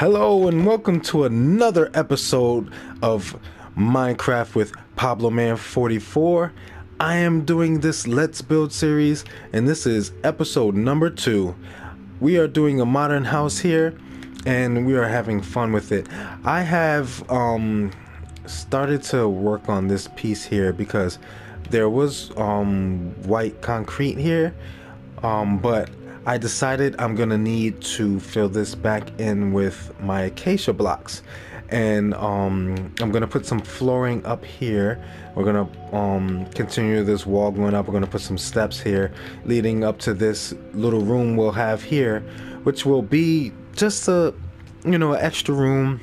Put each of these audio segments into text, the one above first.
Hello and welcome to another episode of Minecraft with Pablo Man 44. I am doing this Let's Build series and this is episode number 2. We are doing a modern house here and we are having fun with it. I have started to work on this piece here because there was white concrete here, but I decided I'm gonna need to fill this back in with my acacia blocks, and I'm gonna put some flooring up here. We're gonna continue this wall going up. We're gonna put some steps here leading up to this little room we'll have here, which will be just a an extra room.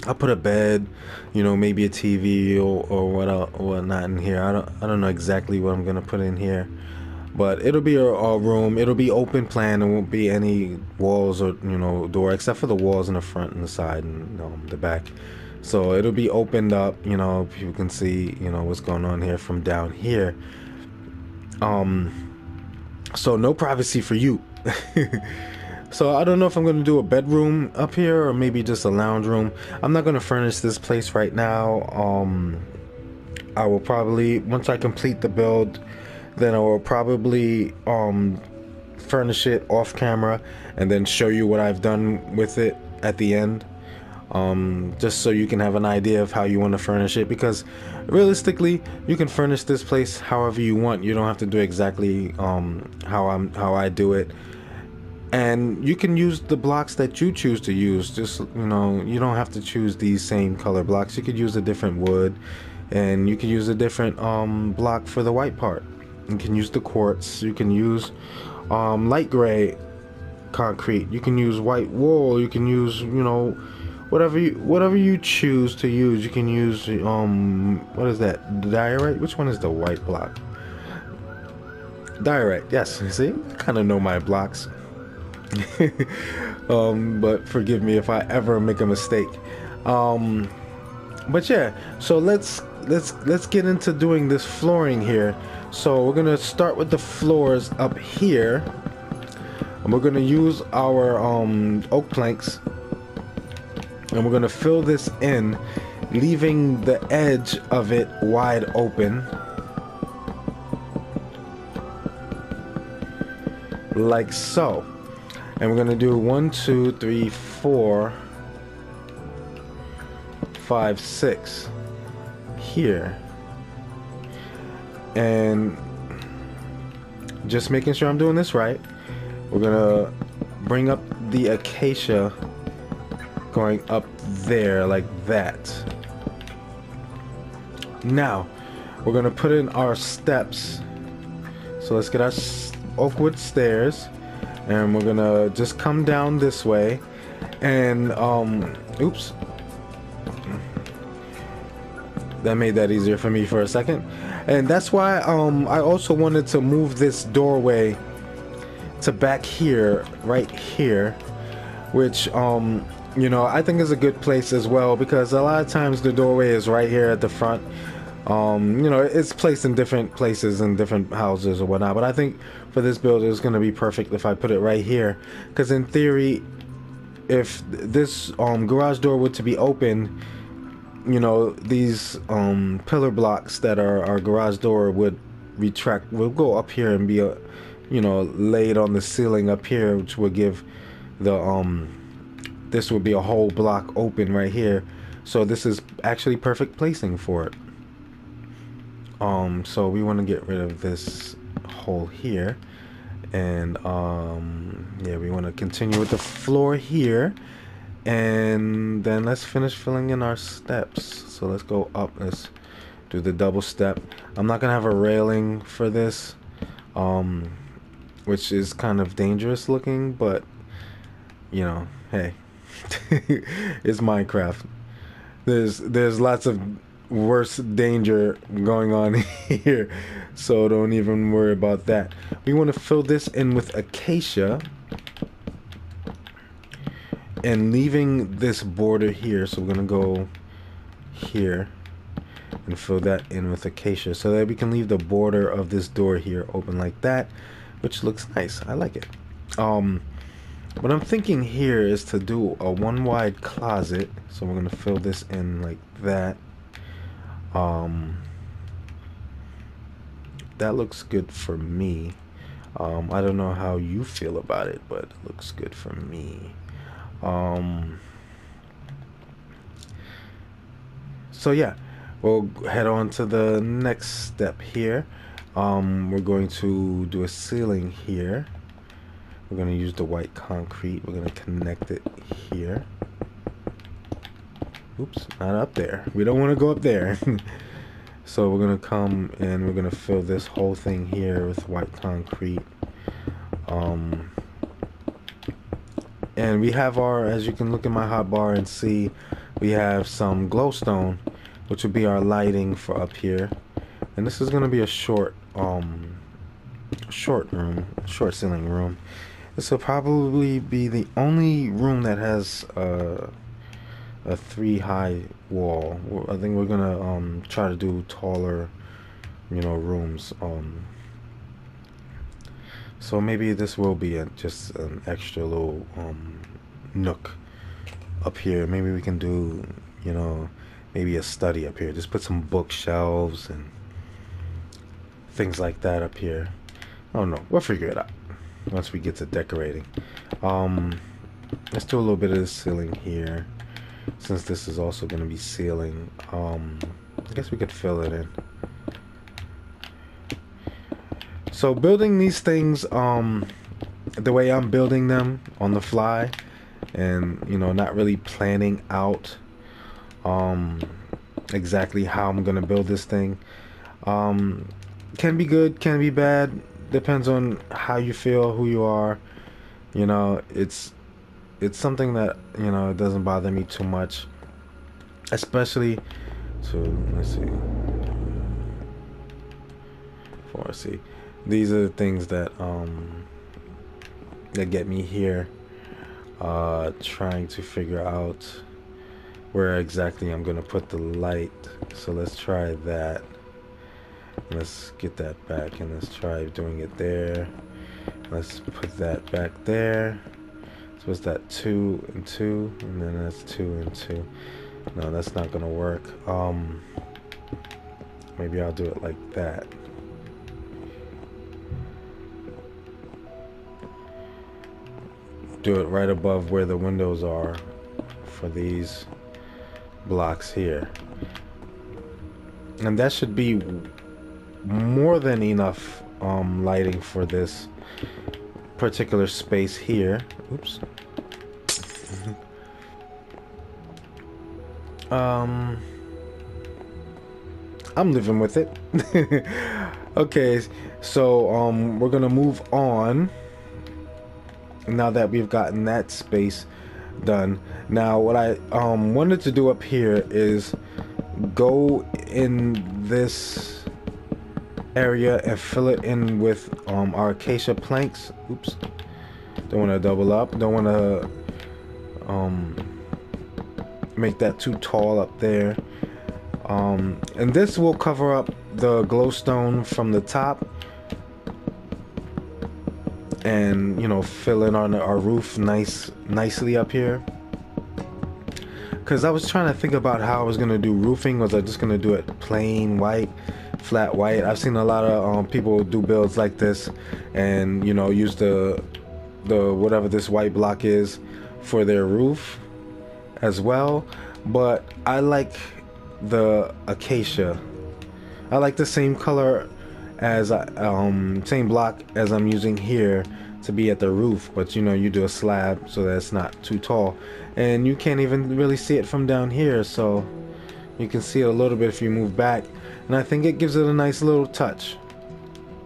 I'll put a bed, maybe a TV or whatnot in here. I don't know exactly what I'm gonna put in here, but it'll be a room. It'll be open plan. There won't be any walls or door, except for the walls in the front and the side and the back. So it'll be opened up. People can see what's going on here from down here. So no privacy for you. So I don't know if I'm gonna do a bedroom up here or maybe just a lounge room. I'm not gonna furnish this place right now. I will probably, once I complete the build, then I will probably furnish it off camera and then show you what I've done with it at the end, just so you can have an idea of how you want to furnish it, because realistically you can furnish this place however you want. You don't have to do exactly how I do it, and you can use the blocks that you choose to use. Just you don't have to choose these same color blocks. You could use a different wood, and you can use a different block for the white part. You can use the quartz. You can use light gray concrete. You can use white wool. You can use whatever you choose to use. You can use what is that, diorite? Which one is the white block? Diorite. Yes. See, I kind of know my blocks. But forgive me if I ever make a mistake. But yeah, so let's get into doing this flooring here. So we're gonna start with the floors up here, and we're gonna use our oak planks, and we're gonna fill this in, leaving the edge of it wide open like so. And we're gonna do 1 2 3 4 5 6 here, and just making sure I'm doing this right, we're gonna bring up the acacia going up there like that. Now we're gonna put in our steps. So let's get our oak wood stairs, and we're gonna just come down this way, and oops, that made that easier for me for a second. And that's why I also wanted to move this doorway to back here, right here, which I think is a good place as well, because a lot of times the doorway is right here at the front. It's placed in different places in different houses or whatnot, but I think for this build it's going to be perfect if I put it right here, because in theory, if this garage door were to be open, these pillar blocks that are our garage door would will go up here and be laid on the ceiling up here, which would give the this would be a whole block open right here. So this is actually perfect placing for it. So we want to get rid of this hole here, and yeah, we want to continue with the floor here, and then let's finish filling in our steps. So let's go up, let's do the double step. I'm not gonna have a railing for this, which is kind of dangerous looking, but hey, it's Minecraft. There's lots of worse danger going on here, so don't even worry about that. We want to fill this in with acacia and leaving this border here, so we're gonna go here and fill that in with acacia so that we can leave the border of this door here open like that, which looks nice. I like it. What I'm thinking here is to do a one wide closet. So we're gonna fill this in like that. That looks good for me. I don't know how you feel about it, but it looks good for me. So yeah, we'll head on to the next step here. We're going to do a ceiling here. We're going to use the white concrete. We're going to connect it here. Oops, not up there. We don't want to go up there. So we're going to come and we're going to fill this whole thing here with white concrete. And we have our, as you can look in my hotbar and see, we have some glowstone, which will be our lighting for up here. And this is going to be a short ceiling room. This will probably be the only room that has a 3 high wall. I think we're gonna try to do taller, rooms. So maybe this will be just an extra little nook up here. Maybe we can do, maybe a study up here. Just put some bookshelves and things like that up here. Oh no, we'll figure it out once we get to decorating. Let's do a little bit of the ceiling here, since this is also going to be ceiling. I guess we could fill it in. So building these things the way I'm building them on the fly, and not really planning out exactly how I'm gonna build this thing, can be good, can be bad, depends on how you feel, who you are. It's something that it doesn't bother me too much, especially. So let's see. See, these are the things that that get me here, trying to figure out where exactly I'm gonna put the light. So let's try that. Let's get that back, and let's try doing it there. Let's put that back there. So it's that 2 and 2, and then that's 2 and 2. No, that's not gonna work. Maybe I'll do it like that. Do it right above where the windows are for these blocks here. And that should be more than enough lighting for this particular space here. Oops. I'm living with it. Okay, so we're gonna move on now that we've gotten that space done. Now what I wanted to do up here is go in this area and fill it in with our acacia planks. Oops, don't want to double up, don't want to make that too tall up there. And this will cover up the glowstone from the top, and fill in on our roof nicely up here. Because I was trying to think about how I was gonna do roofing. Was I just gonna do it plain white, flat white? I've seen a lot of people do builds like this, and use the whatever this white block is for their roof as well. But I like the acacia. I like the same color as same block as I'm using here to be at the roof, but you do a slab so that it's not too tall, and you can't even really see it from down here, so you can see it a little bit if you move back, and I think it gives it a nice little touch.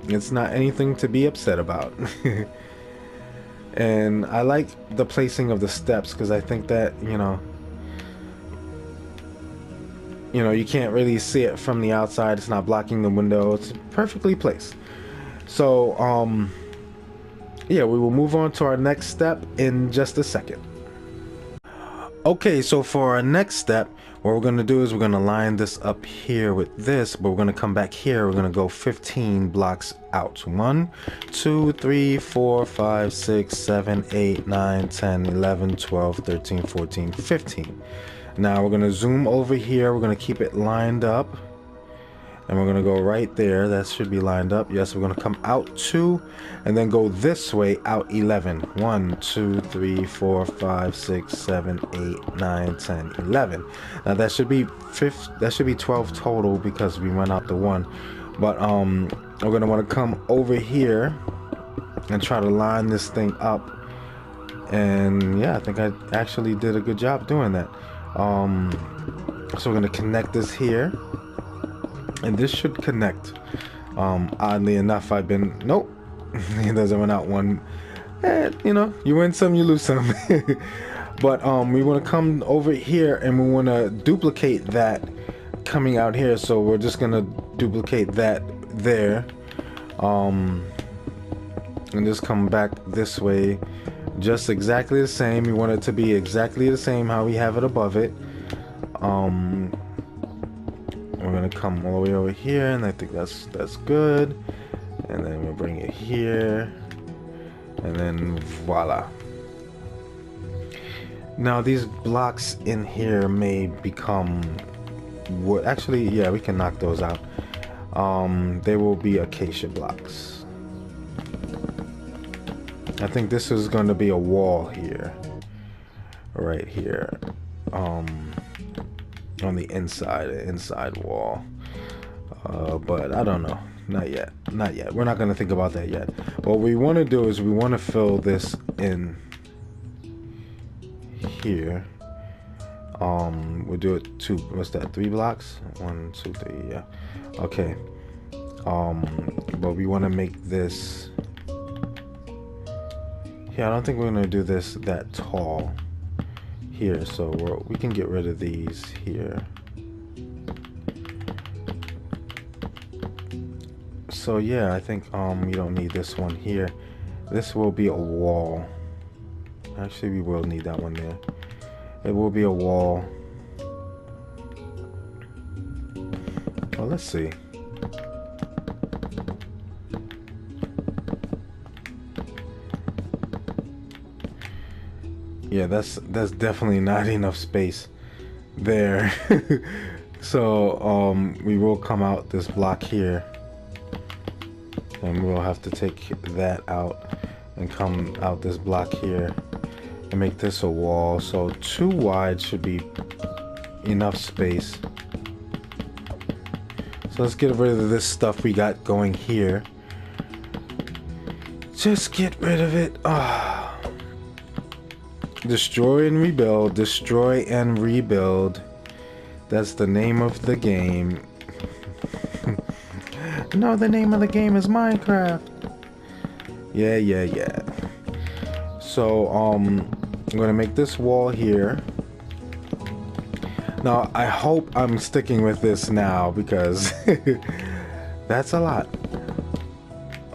It's not anything to be upset about. And I like the placing of the steps, because I think that you can't really see it from the outside. It's not blocking the window. It's perfectly placed. So yeah, we will move on to our next step in just a second. Okay, so for our next step, what we're going to do is we're going to line this up here with this, but we're going to come back here. We're going to go 15 blocks out. 1, 2, 3, 4, 5, 6, 7, 8, 9, 10, 11, 12, 13, 14, 15. Now we're going to zoom over here. We're going to keep it lined up. And we're going to go right there. That should be lined up. Yes, we're going to come out 2 and then go this way out 11. 1, 2, 3, 4, 5, 6, 7, 8, 9, 10, 11. Now that should be 12 total because we went out the 1. But we're going to want to come over here and try to line this thing up. And yeah, I think I actually did a good job doing that. So we're going to connect this here. And this should connect. Oddly enough, nope. It doesn't went out one. You know, you win some, you lose some. But we want to come over here and we want to duplicate that coming out here. So we're just gonna duplicate that there. And just come back this way. Just exactly the same. We want it to be exactly the same how we have it above it. We're gonna come all the way over here, and I think that's good. And then we'll bring it here, and then voila. Now these blocks in here may become wood. Actually, yeah, we can knock those out. They will be acacia blocks. I think this is going to be a wall here, right here. On the inside wall, but I don't know, not yet. We're not going to think about that yet. What we want to do is we want to fill this in here. We'll do it 3 blocks. 1, 2, 3, yeah. Okay. But we want to make this, yeah, I don't think we're going to do this that tall here, so we can get rid of these here. So yeah, I think we don't need this one here. This will be a wall. Actually, we will need that one there. It will be a wall. Well, let's see. Yeah, that's definitely not enough space there. So we will come out this block here, and we'll have to take that out and come out this block here and make this a wall. So 2 wide should be enough space. So let's get rid of this stuff we got going here. Just get rid of it. Destroy and rebuild. Destroy and rebuild. That's the name of the game. No, the name of the game is Minecraft. Yeah. So I'm gonna make this wall here. Now I hope I'm sticking with this now, because that's a lot.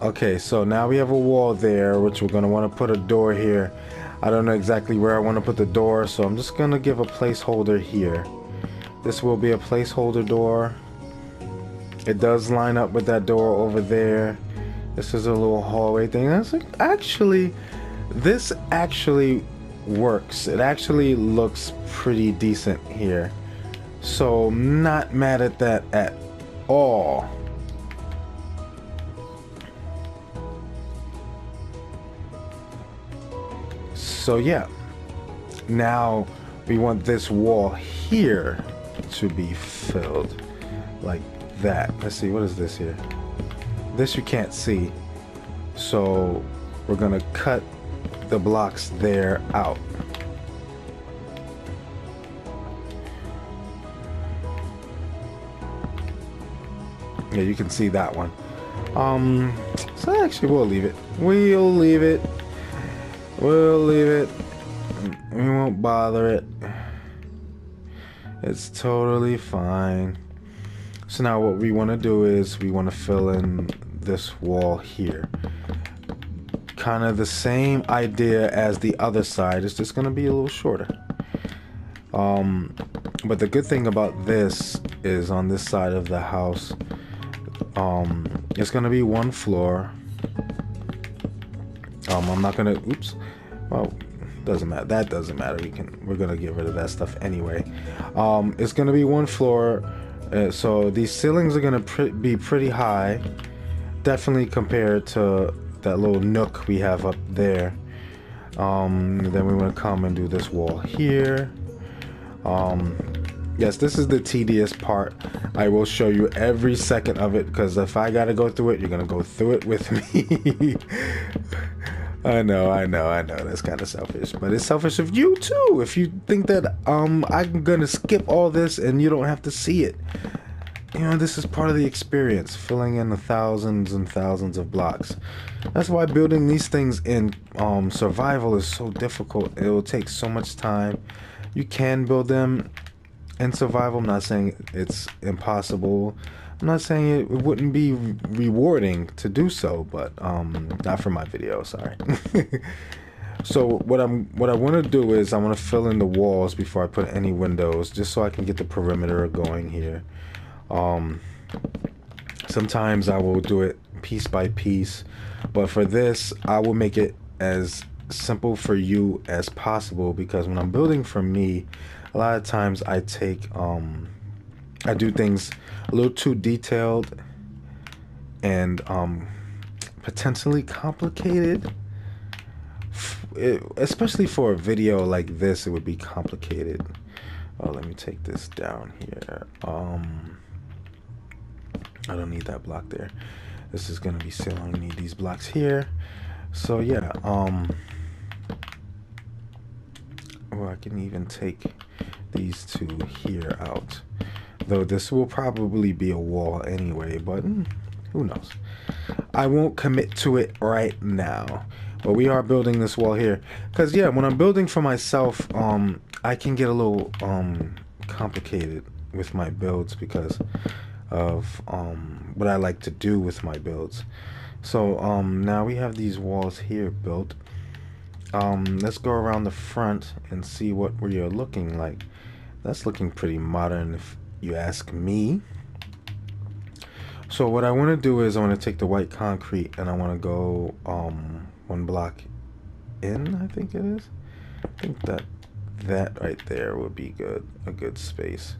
Okay, so now we have a wall there, which we're gonna want to put a door here. I don't know exactly where I want to put the door, so I'm just gonna give a placeholder here. This will be a placeholder door. It does line up with that door over there. This is a little hallway thing. That's actually, this actually works. It actually looks pretty decent here. So I'm not mad at that at all. So yeah, now we want this wall here to be filled like that. Let's see, what is this here? This you can't see, so we're gonna cut the blocks there out. Yeah, you can see that one. So actually we'll leave it. We'll leave it. We won't bother it. It's totally fine. So now what we want to do is we want to fill in this wall here. Kind of the same idea as the other side. It's just going to be a little shorter. But the good thing about this is on this side of the house, it's gonna be one floor. I'm not gonna, oops, well, doesn't matter, that doesn't matter, we're gonna get rid of that stuff anyway. It's gonna be one floor, so these ceilings are gonna be pretty high, definitely compared to that little nook we have up there. Then we want to come and do this wall here. Yes, this is the tedious part. I will show you every second of it, because if I gotta go through it, you're gonna go through it with me. I know, that's kind of selfish, but it's selfish of you too, if you think that I'm gonna skip all this and you don't have to see it. You know, this is part of the experience, filling in the thousands and thousands of blocks. That's why building these things in survival is so difficult. It will take so much time. You can build them in survival. I'm not saying it's impossible. I'm not saying it wouldn't be rewarding to do so, but not for my video, sorry. So what I want to do is I want to fill in the walls before I put any windows, just so I can get the perimeter going here. Sometimes I will do it piece by piece, but for this I will make it as simple for you as possible, because when I'm building for me, a lot of times I do things a little too detailed and potentially complicated. Especially for a video like this, it would be complicated. Oh, let me take this down here. I don't need that block there. This is gonna be ceiling. I need these blocks here. So yeah, or I can even take these two here out. Though this will probably be a wall anyway, but who knows? I won't commit to it right now. But we are building this wall here. Because yeah, when I'm building for myself, I can get a little complicated with my builds because of what I like to do with my builds. So now we have these walls here built. Let's go around the front and see what we are looking like. That's looking pretty modern if you ask me. So what I want to do is I want to take the white concrete and I want to go one block in, I think it is. I think that right there would be good, a good space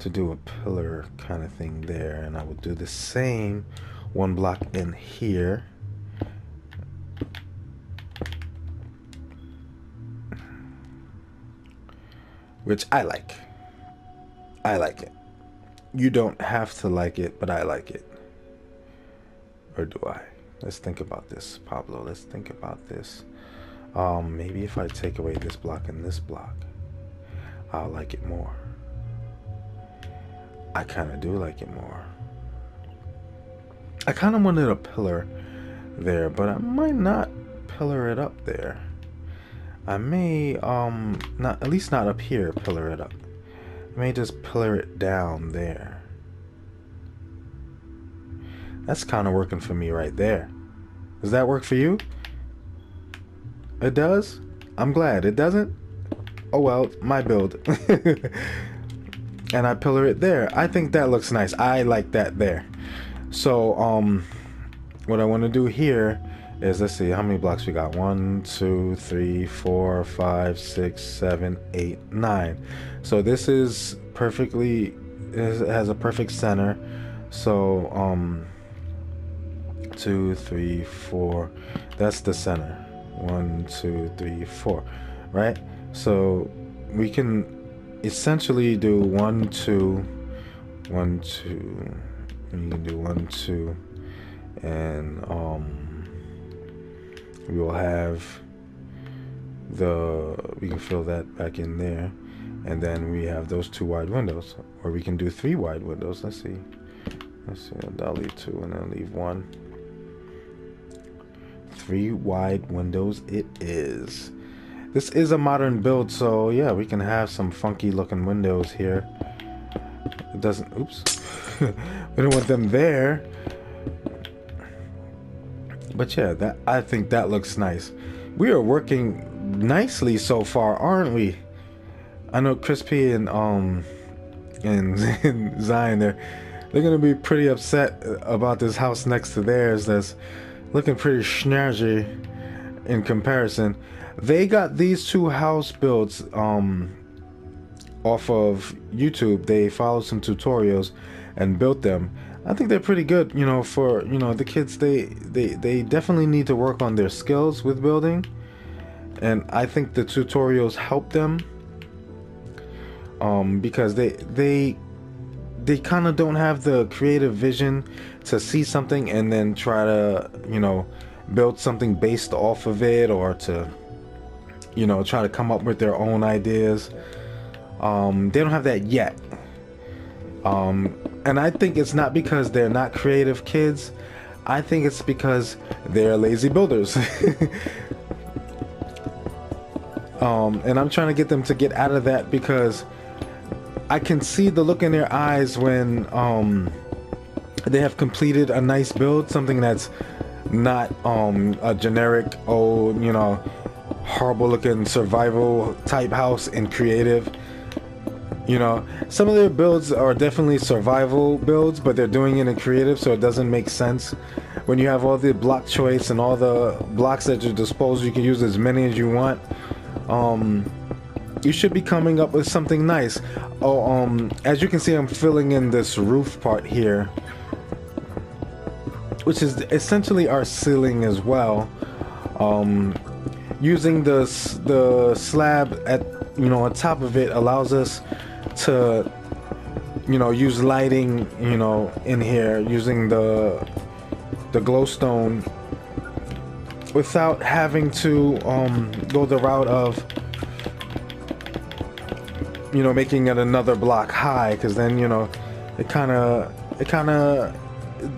to do a pillar kind of thing there. And I would do the same one block in here. Which I like. I like it. You don't have to like it, but I like it. Or do I? Let's think about this, Pablo. Let's think about this. Maybe if I take away this block and this block, I'll like it more. I kind of do like it more. I kind of wanted a pillar there, but I might not pillar it up there. I may, not, at least not up here, pillar it up. I may just pillar it down there. That's kind of working for me right there. Does that work for you? It does? I'm glad. It doesn't? Oh well, my build. And I pillar it there. I think that looks nice. I like that there. So, what I want to do here is, let's see, how many blocks we got? 1, 2, 3, 4, 5, 6, 7, 8, 9. So this is perfectly, it has a perfect center. So, 2, 3, 4, that's the center. 1, 2, 3, 4, right? So we can essentially do 1, 2, 1, 2. You can do 1, 2, and we will have we can fill that back in there, and then we have those 2 wide windows, or we can do 3 wide windows. Let's see, I'll leave 2 and then leave 1. 3 wide windows it is. This is a modern build, so yeah, we can have some funky looking windows here. It doesn't, oops. We don't want them there. But yeah, I think that looks nice. We are working nicely so far, aren't we? I know Crispy and and Zion, they're gonna be pretty upset about this house next to theirs that's looking pretty snazzy in comparison. They got these two house builds off of YouTube. They followed some tutorials and built them. I think they're pretty good, you know, for, you know, the kids. They definitely need to work on their skills with building, and I think the tutorials help them because they kind of don't have the creative vision to see something and then try to, you know, build something based off of it, or to, you know, try to come up with their own ideas. They don't have that yet. And I think it's not because they're not creative kids. I think it's because they're lazy builders. And I'm trying to get them to get out of that, because I can see the look in their eyes when they have completed a nice build, something that's not a generic, oh, you know, horrible looking survival type house and creative. You know, some of their builds are definitely survival builds, but they're doing it in creative, so it doesn't make sense. When you have all the block choice and all the blocks at your disposal, you can use as many as you want. You should be coming up with something nice. Oh, as you can see, I'm filling in this roof part here, which is essentially our ceiling as well. Using the slab at, you know, on top of it allows us to, you know, use lighting, you know, in here using the glowstone without having to go the route of, you know, making it another block high, because then, you know, it kind of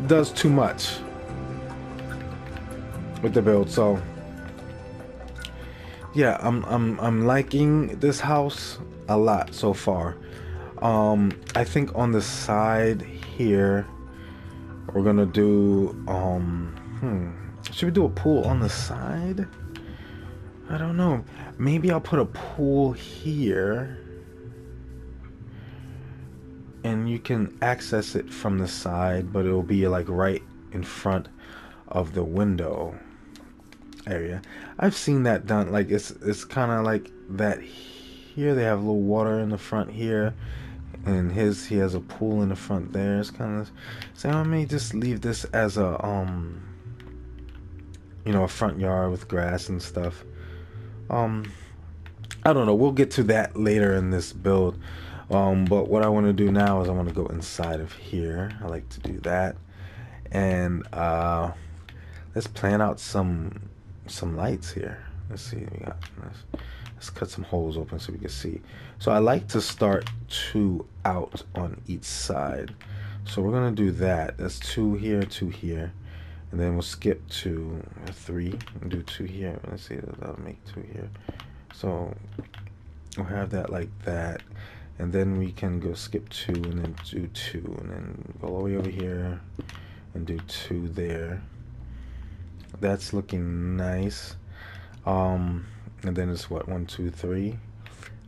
does too much with the build. So yeah, I'm liking this house a lot so far. I think on the side here we're gonna do should we do a pool on the side? I don't know. Maybe I'll put a pool here and you can access it from the side, but it'll be like right in front of the window area. I've seen that done. Like it's kind of like that here. They have a little water in the front here, and he has a pool in the front there. It's kind of, so I may just leave this as a you know, a front yard with grass and stuff. I don't know, we'll get to that later in this build. But what I want to do now is I want to go inside of here. I like to do that, and let's plan out some lights here. Let's see, let's cut some holes open so we can see. So I like to start 2 out on each side, so we're gonna do that. That's 2 here, 2 here, and then we'll skip to 3 and do 2 here. Let's see, that'll make 2 here. So we'll have that like that, and then we can go skip 2 and then do 2, and then go all the way over here and do 2 there. That's looking nice. And then it's what, 1 2 3.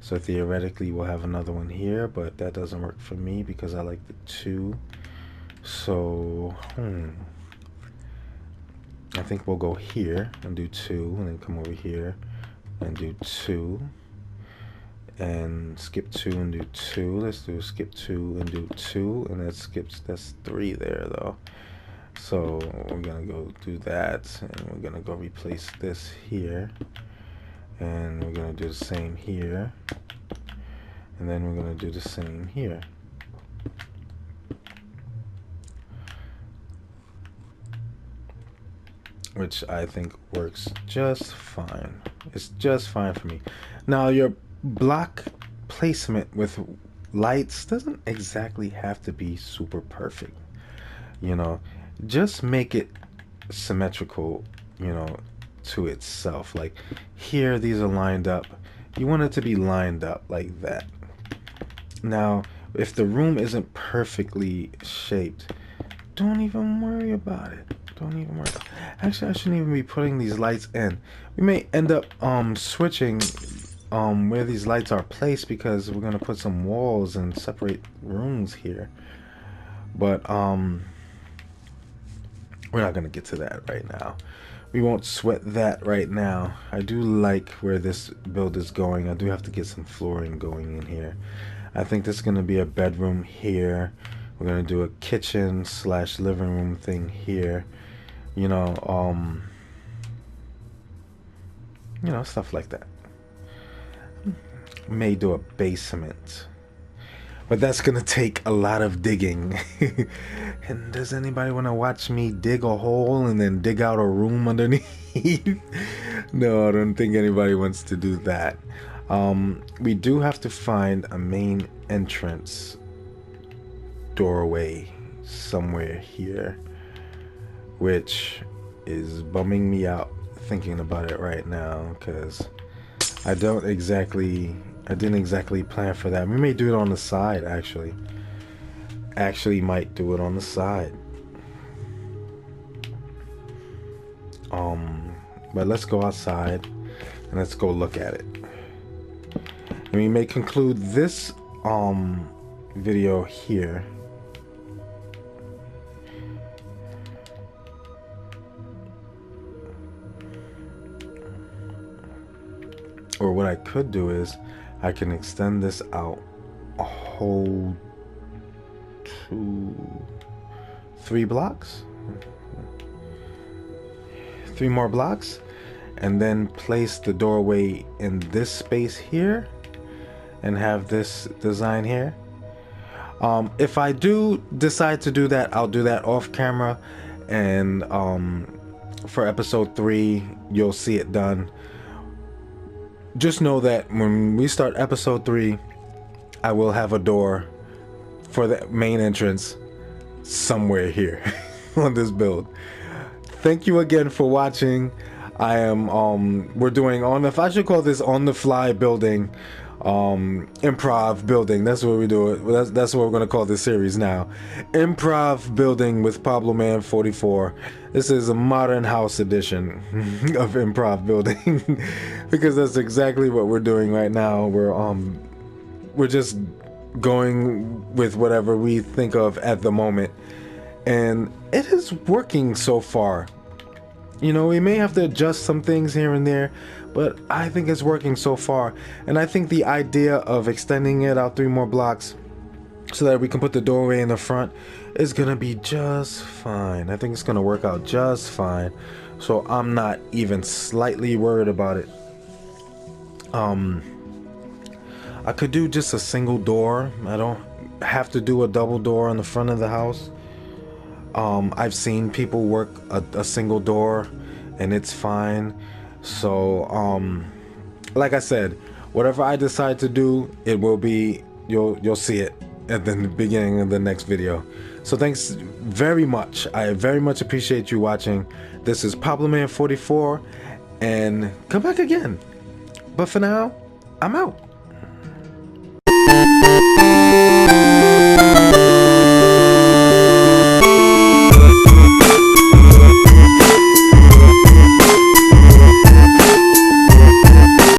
So theoretically we'll have another one here, but that doesn't work for me because I like the 2. So I think we'll go here and do 2, and then come over here and do 2, and skip 2 and do 2. Let's do skip 2 and do 2, and that's 3 there though. So we're gonna go do that, and we're gonna go replace this here, and we're gonna do the same here, and then we're gonna do the same here. Which I think works just fine. It's just fine for me. Now your block placement with lights doesn't exactly have to be super perfect, you know. Just make it symmetrical, you know, to itself. Like here, these are lined up. You want it to be lined up like that. Now, if the room isn't perfectly shaped, don't even worry about it. Don't even worry. Actually, I shouldn't even be putting these lights in. We may end up switching where these lights are placed, because we're gonna put some walls and separate rooms here. But we're not gonna get to that right now. We won't sweat that right now. I do like where this build is going. I do have to get some flooring going in here. I think this is gonna be a bedroom here. We're gonna do a kitchen / living room thing here. You know, stuff like that. May do a basement, but that's gonna take a lot of digging. And does anybody want to watch me dig a hole and then dig out a room underneath? No, I don't think anybody wants to do that. We do have to find a main entrance doorway somewhere here, which is bumming me out thinking about it right now, because I didn't exactly plan for that. We may do it on the side, actually might do it on the side. But let's go outside and let's go look at it. And we may conclude this video here. Or what I could do is I can extend this out a whole 3 blocks, 3 more blocks, and then place the doorway in this space here and have this design here. If I do decide to do that, I'll do that off camera, and for episode 3 you'll see it done. Just know that when we start episode 3, I will have a door for the main entrance somewhere here on this build. Thank you again for watching. I am we're doing I should call this on the fly building, improv building. That's what we do it. That's what we're gonna call this series now. Improv building with Pablo Man 44. This is a modern house edition of improv building because that's exactly what we're doing right now. We're just going with whatever we think of at the moment, and it is working so far. You know, we may have to adjust some things here and there, but I think it's working so far. And I think the idea of extending it out 3 more blocks so that we can put the doorway in the front is gonna be just fine. I think it's gonna work out just fine, so I'm not even slightly worried about it. I could do just a single door. I don't have to do a double door on the front of the house. I've seen people work a single door and it's fine. So like I said, whatever I decide to do, it will be, you'll see it at the beginning of the next video. So thanks very much. I very much appreciate you watching. This is Pablo Man 44, and come back again. But for now, I'm out.